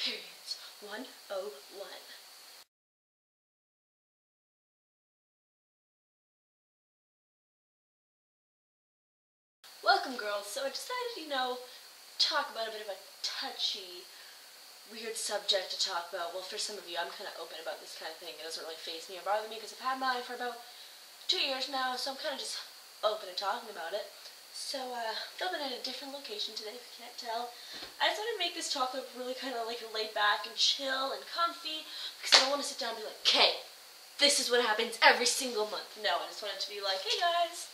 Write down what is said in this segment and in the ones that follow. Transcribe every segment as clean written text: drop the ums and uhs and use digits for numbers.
Periods 101. Welcome, girls. So I decided, talk about a bit of a touchy, weird subject to talk about. Well, for some of you, I'm kind of open about this kind of thing. It doesn't really faze me or bother me because I've had mine for about 2 years now, so I'm kind of just open to talking about it. So, filming in a different location today, if you can't tell. I just wanted to make this talk look really kind of like laid back and chill and comfy, because I don't want to sit down and be like, okay, this is what happens every single month. No, I just want it to be like, hey guys.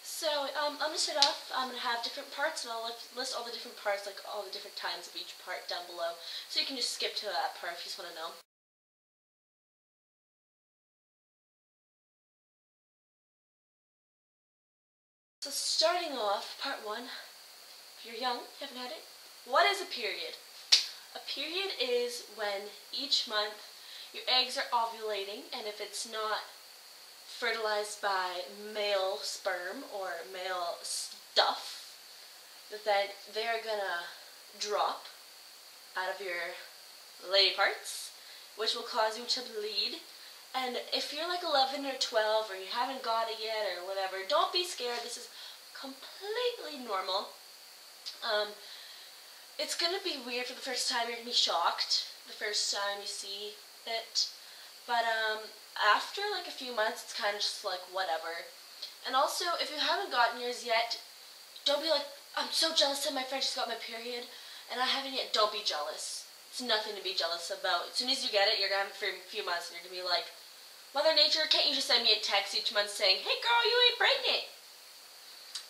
So, I'm going to start off, I'm going to have different parts, and I'll list all the different parts, like all the different times of each part down below, so you can just skip to that part if you just want to know. So starting off, part 1, if you're young, you haven't had it, what is a period? A period is when each month your eggs are ovulating, and if it's not fertilized by male sperm or male stuff, then they're gonna drop out of your lady parts, which will cause you to bleed. And if you're like 11 or 12 or you haven't got it yet or whatever, don't be scared. This is completely normal. It's going to be weird for the first time. You're going to be shocked the first time you see it. But after like a few months, it's kind of just like whatever. And also, if you haven't gotten yours yet, don't be like, I'm so jealous that my friend just got my period and I haven't yet. Don't be jealous. It's nothing to be jealous about. As soon as you get it, you're going to have it for a few months and you're going to be like, Mother Nature, can't you just send me a text each month saying, hey girl, you ain't pregnant?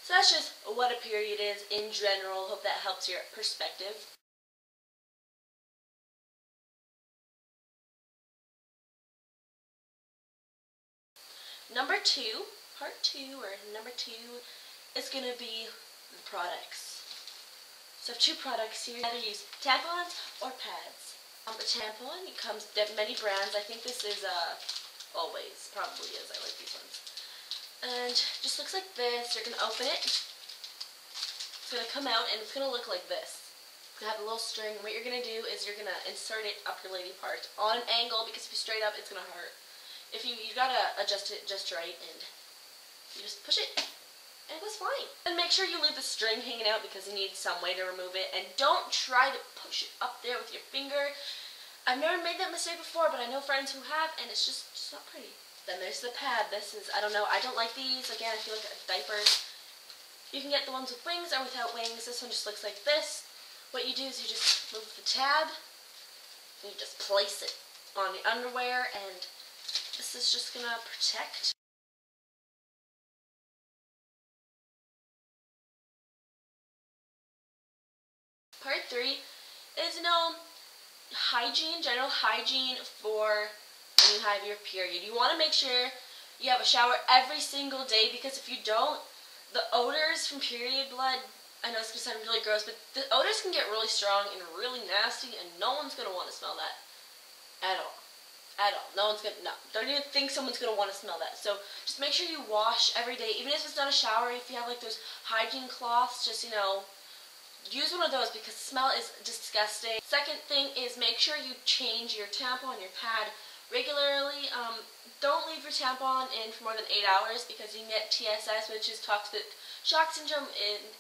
So that's just what a period is in general. Hope that helps your perspective. Number 2, part 2, or number 2, is going to be the products. So I have 2 products here. You either use tampons or pads. A tampon, it comes in many brands. I think this is Always, probably is. I like these ones. And just looks like this. You're going to open it. It's going to come out and it's going to look like this. It's going to have a little string. What you're going to do is you're going to insert it up your lady part on an angle, because if you straight up, it's going to hurt. If you got to adjust it just right, and you just push it and it goes fine. And make sure you leave the string hanging out because you need some way to remove it, and don't try to push it up there with your finger. I've never made that mistake before, but I know friends who have, and it's just not pretty. Then there's the pad. This is, I don't know, I don't like these. Again, I feel like a diaper. You can get the ones with wings or without wings. This one just looks like this. What you do is you just move the tab, and you just place it on the underwear, and this is just gonna protect. Part 3 is, hygiene, general hygiene for when you have your period. You want to make sure you have a shower every single day, because if you don't, the odors from period blood, I know it's going to sound really gross, but the odors can get really strong and really nasty, and no one's going to want to smell that at all. At all. No one's going to, no. Don't even think someone's going to want to smell that. So just make sure you wash every day, even if it's not a shower. If you have like those hygiene cloths, just, use one of those, because the smell is disgusting. Second thing is make sure you change your tampon, your pad regularly. Don't leave your tampon in for more than 8 hours, because you can get TSS, which is toxic shock syndrome.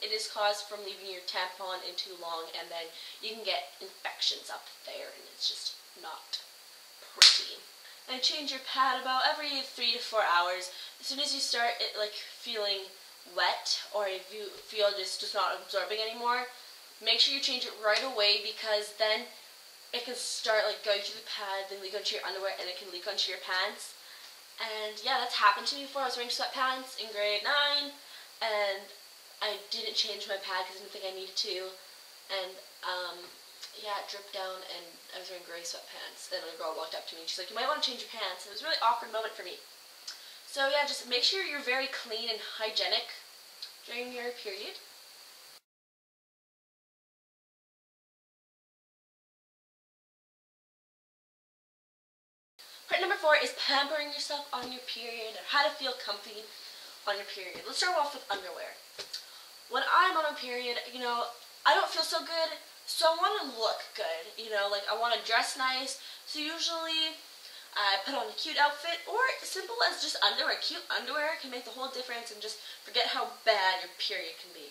It is caused from leaving your tampon in too long, and then you can get infections up there, and it's just not pretty. And change your pad about every 3 to 4 hours. As soon as you start it feeling wet, or if you feel just not absorbing anymore, make sure you change it right away, because then it can start going through the pad, then leak onto your underwear, and it can leak onto your pants. And yeah, that's happened to me before. I was wearing sweatpants in grade 9, and I didn't change my pad because I didn't think I needed to, and yeah, it dripped down, and I was wearing gray sweatpants. Then a girl walked up to me and she's like, you might want to change your pants. It was a really awkward moment for me. So yeah, just make sure you're very clean and hygienic during your period. Part number 4 is pampering yourself on your period, or how to feel comfy on your period. Let's start off with underwear. When I'm on a period, I don't feel so good, So I want to look good, you know, like I want to dress nice. So usually I put on a cute outfit, or as simple as just underwear. Cute underwear can make the whole difference and just forget how bad your period can be.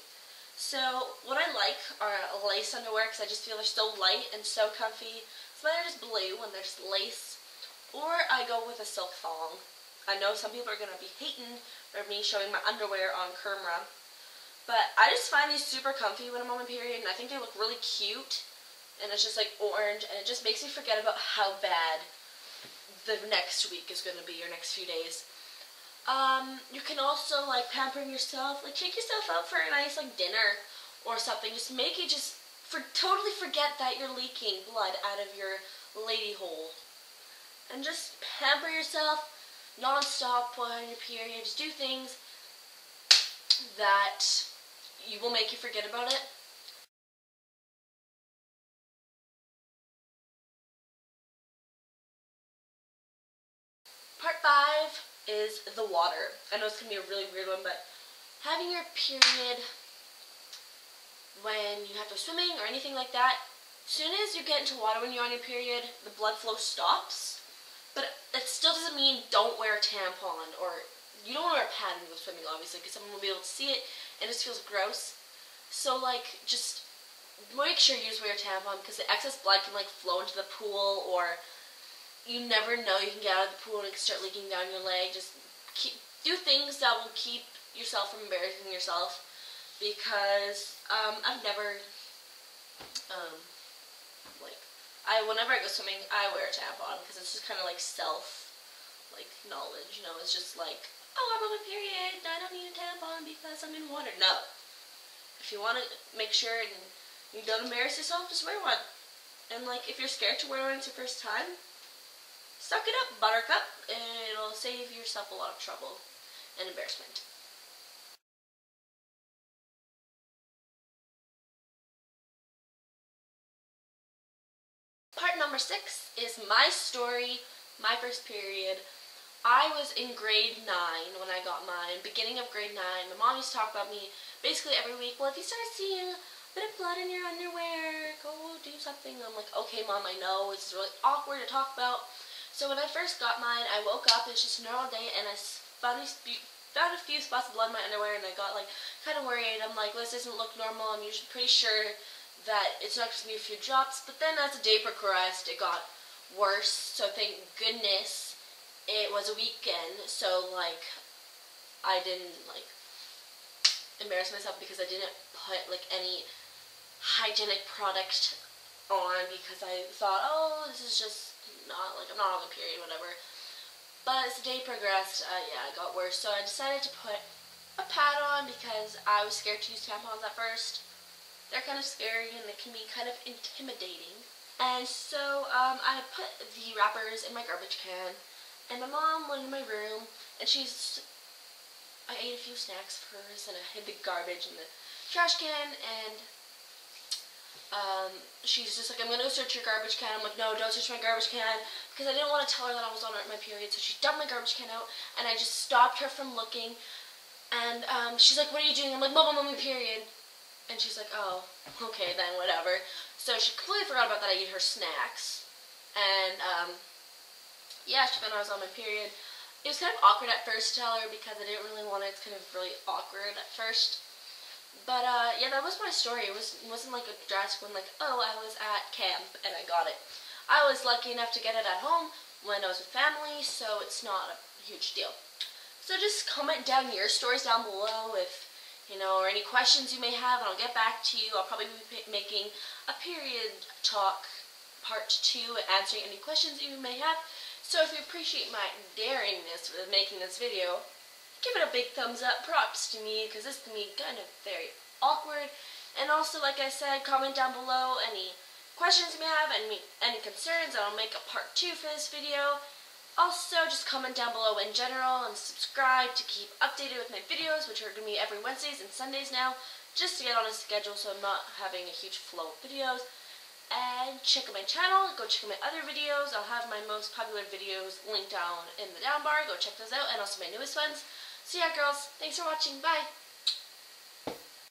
So what I like are lace underwear because I just feel they're so light and so comfy. So they're just blue when they're just lace. Or I go with a silk thong. I know some people are going to be hating for me showing my underwear on camera. But I just find these super comfy when I'm on my period, and I think they look really cute. And it's just like orange, and it just makes me forget about how bad the next week is going to be, or next few days. You can also, like, pampering yourself, like, take yourself out for a nice, like, dinner or something. Just make it totally forget that you're leaking blood out of your lady hole. And just pamper yourself non-stop while on your period. Just do things that you will make you forget about it. Part 5 is the water. I know it's going to be a really weird one, but having your period when you have to go swimming or anything like that, as soon as you get into water when you're on your period, the blood flow stops. But it still doesn't mean don't wear a tampon, or you don't want to wear a pad when you go swimming, obviously, because someone will be able to see it and it just feels gross. So, like, just make sure you just wear a tampon, because the excess blood can, like, flow into the pool, or you never know, you can get out of the pool and it can start leaking down your leg. Just do things that will keep yourself from embarrassing yourself, because I've never, whenever I go swimming, I wear a tampon, because it's just kind of like knowledge, you know. It's just like, oh, I'm on my period, I don't need a tampon because I'm in water. No. If you want to make sure and you don't embarrass yourself, just wear one. And, like, if you're scared to wear one, it's your first time, suck it up, buttercup, and it'll save yourself a lot of trouble and embarrassment. Part number 6 is my story, my first period. I was in grade 9 when I got mine, beginning of grade 9. My mom used to talk about me basically every week. Well, if you start seeing a bit of blood in your underwear, go do something. I'm like, okay, Mom, I know. It's really awkward to talk about. So when I first got mine, I woke up, it was just a normal day, and I found a few spots of blood in my underwear, and I got, like, kind of worried. I'm like, well, this doesn't look normal. I'm usually pretty sure that it's not just going to be a few drops. But then as the day progressed, it got worse. So thank goodness it was a weekend, so, like, I didn't, like, embarrass myself because I didn't put, like, any hygienic product on, because I thought, oh, this is just not, like, I'm not on the period, whatever. But as the day progressed, yeah, it got worse, so I decided to put a pad on because I was scared to use tampons at first. They're kind of scary and they can be kind of intimidating. And so, I put the wrappers in my garbage can. And my mom went in my room, and I ate a few snacks first, and I hid the garbage in the trash can, and she's just like, I'm going to go search your garbage can. I'm like, no, don't search my garbage can, because I didn't want to tell her that I was on my period, so she dumped my garbage can out, and I just stopped her from looking, and she's like, what are you doing? I'm like, Mom, I'm on my period. And she's like, oh, okay, then, whatever. So she completely forgot about that I ate her snacks, and, yeah, she found out I was on my period. It was kind of awkward at first to tell her because I didn't really want it. It's kind of really awkward at first. But, yeah, that was my story. It wasn't like a drastic one, like, oh, I was at camp and I got it. I was lucky enough to get it at home when I was with family, so it's not a huge deal. So just comment down your stories down below if, you know, or any questions you may have, and I'll get back to you. I'll probably be making a period talk part 2, answering any questions you may have. So if you appreciate my daringness with making this video, give it a big thumbs up. Props to me, because this can be kind of very awkward. And also, like I said, comment down below any questions you may have, and any concerns, and I'll make a part 2 for this video. Also, just comment down below in general, and subscribe to keep updated with my videos, which are going to be every Wednesdays and Sundays now, just to get on a schedule so I'm not having a huge flow of videos. And check out my channel, go check out my other videos. I'll have my most popular videos linked down in the down bar. Go check those out, and also my newest ones. So yeah, girls, thanks for watching. Bye!